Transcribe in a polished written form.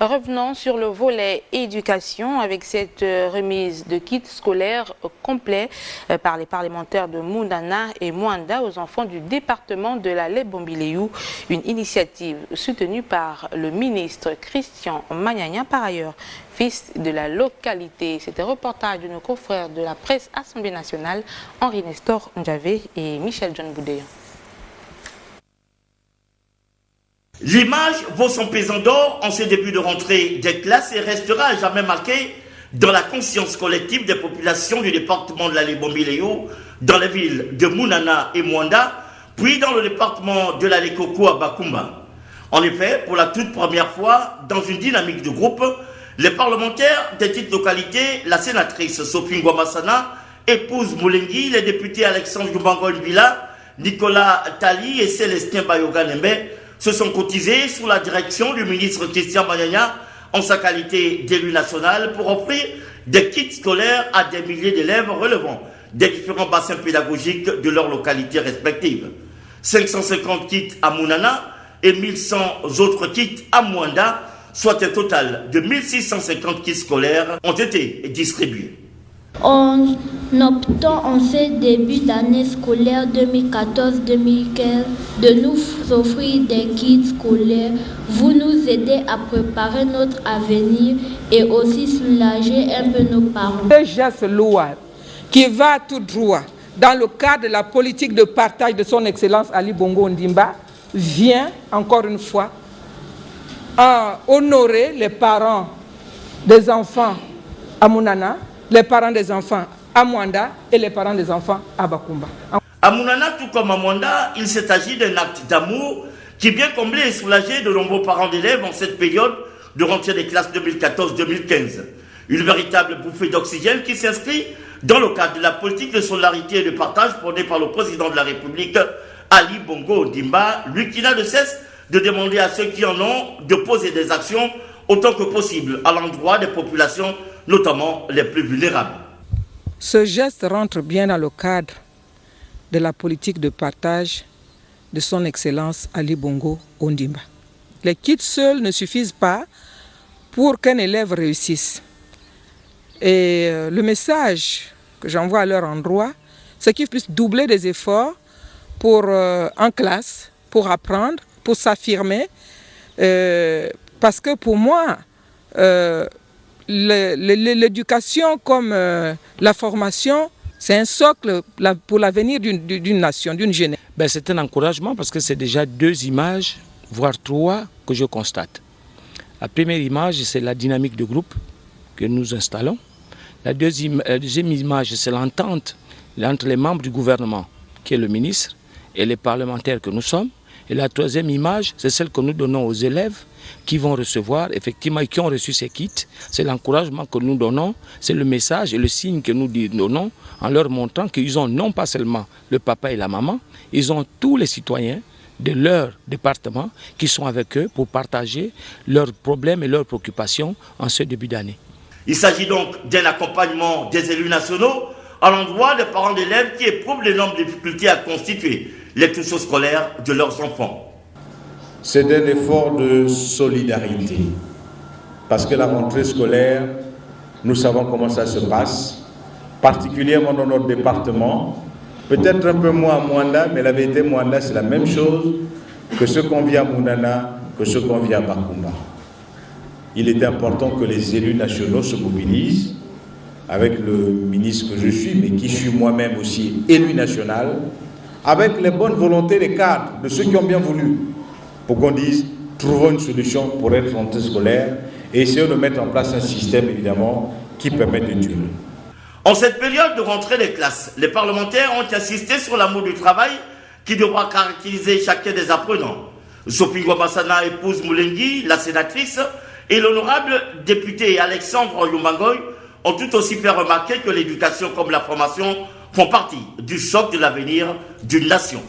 Revenons sur le volet éducation avec cette remise de kits scolaires complets par les parlementaires de Mounana et Mwanda aux enfants du département de la Lebombileyou, une initiative soutenue par le ministre Christian Magnagna, par ailleurs fils de la localité. C'était un reportage de nos confrères de la presse Assemblée nationale, Henri Nestor Ndjavé et Michel John Boudéan. L'image vaut son pesant d'or en ce début de rentrée des classes et restera à jamais marquée dans la conscience collective des populations du département de la Lebombileyou, dans les villes de Mounana et Mwanda, puis dans le département de la Lekoko à Bakumba. En effet, pour la toute première fois, dans une dynamique de groupe, les parlementaires des petites localités, la sénatrice Sophie Ngwamassana, épouse Moulengi, les députés Alexandre Dubango-Villa, Nicolas Tali et Célestin Bayoga-Nembe se sont cotisés sous la direction du ministre Christian Magnagna en sa qualité d'élu national pour offrir des kits scolaires à des milliers d'élèves relevant des différents bassins pédagogiques de leurs localités respectives. 550 kits à Mounana et 1100 autres kits à Mwanda, soit un total de 1650 kits scolaires ont été distribués. En optant en ce début d'année scolaire 2014-2015 de nous offrir des kits scolaires, vous nous aidez à préparer notre avenir et aussi soulager un peu nos parents. Ce geste louable qui va tout droit dans le cadre de la politique de partage de son Excellence Ali Bongo Ondimba vient encore une fois à honorer les parents des enfants à Mounana, les parents des enfants à Mwanda et les parents des enfants à Bakumba. À Mounana, tout comme à Mwanda, il s'est agi d'un acte d'amour qui vient combler et soulager de nombreux parents d'élèves en cette période de rentrée des classes 2014-2015. Une véritable bouffée d'oxygène qui s'inscrit dans le cadre de la politique de solidarité et de partage prônée par le président de la République, Ali Bongo Ondimba, lui qui n'a de cesse de demander à ceux qui en ont de poser des actions autant que possible à l'endroit des populations, notamment les plus vulnérables. Ce geste rentre bien dans le cadre de la politique de partage de son Excellence Ali Bongo Ondimba. Les kits seuls ne suffisent pas pour qu'un élève réussisse. Et le message que j'envoie à leur endroit, c'est qu'ils puissent doubler des efforts pour, en classe, pour apprendre, pour s'affirmer. Parce que pour moi, l'éducation comme la formation, c'est un socle pour l'avenir d'une nation, d'une jeunesse. C'est un encouragement parce que c'est déjà 2 images, voire 3, que je constate. La première image, c'est la dynamique de groupe que nous installons. La deuxième image, c'est l'entente entre les membres du gouvernement, qui est le ministre, et les parlementaires que nous sommes. Et la troisième image, c'est celle que nous donnons aux élèves qui vont recevoir, effectivement, et qui ont reçu ces kits. C'est l'encouragement que nous donnons, c'est le message et le signe que nous donnons en leur montrant qu'ils ont non pas seulement le papa et la maman, ils ont tous les citoyens de leur département qui sont avec eux pour partager leurs problèmes et leurs préoccupations en ce début d'année. Il s'agit donc d'un accompagnement des élus nationaux à l'endroit des parents d'élèves qui éprouvent d'énormes difficultés à constituer les trousseaux scolaires de leurs enfants. C'est un effort de solidarité. Parce que la rentrée scolaire, nous savons comment ça se passe, particulièrement dans notre département. Peut-être un peu moins à Mwanda, mais la vérité, Mwanda, c'est la même chose que ce qu'on vit à Mounana, que ce qu'on vit à Bakumba. Il est important que les élus nationaux se mobilisent avec le ministre que je suis, mais qui suis moi-même aussi élu national, avec les bonnes volontés des cadres, de ceux qui ont bien voulu, pour qu'on dise, trouvons une solution pour être rentrée scolaire et essayons de mettre en place un système, évidemment, qui permette de durer. En cette période de rentrée des classes, les parlementaires ont insisté sur l'amour du travail qui devra caractériser chacun des apprenants. Sophie Ngwamassana épouse Moulengi, la sénatrice, et l'honorable député Alexandre Yumangoy ont tout aussi fait remarquer que l'éducation comme la formation font partie du socle de l'avenir d'une nation.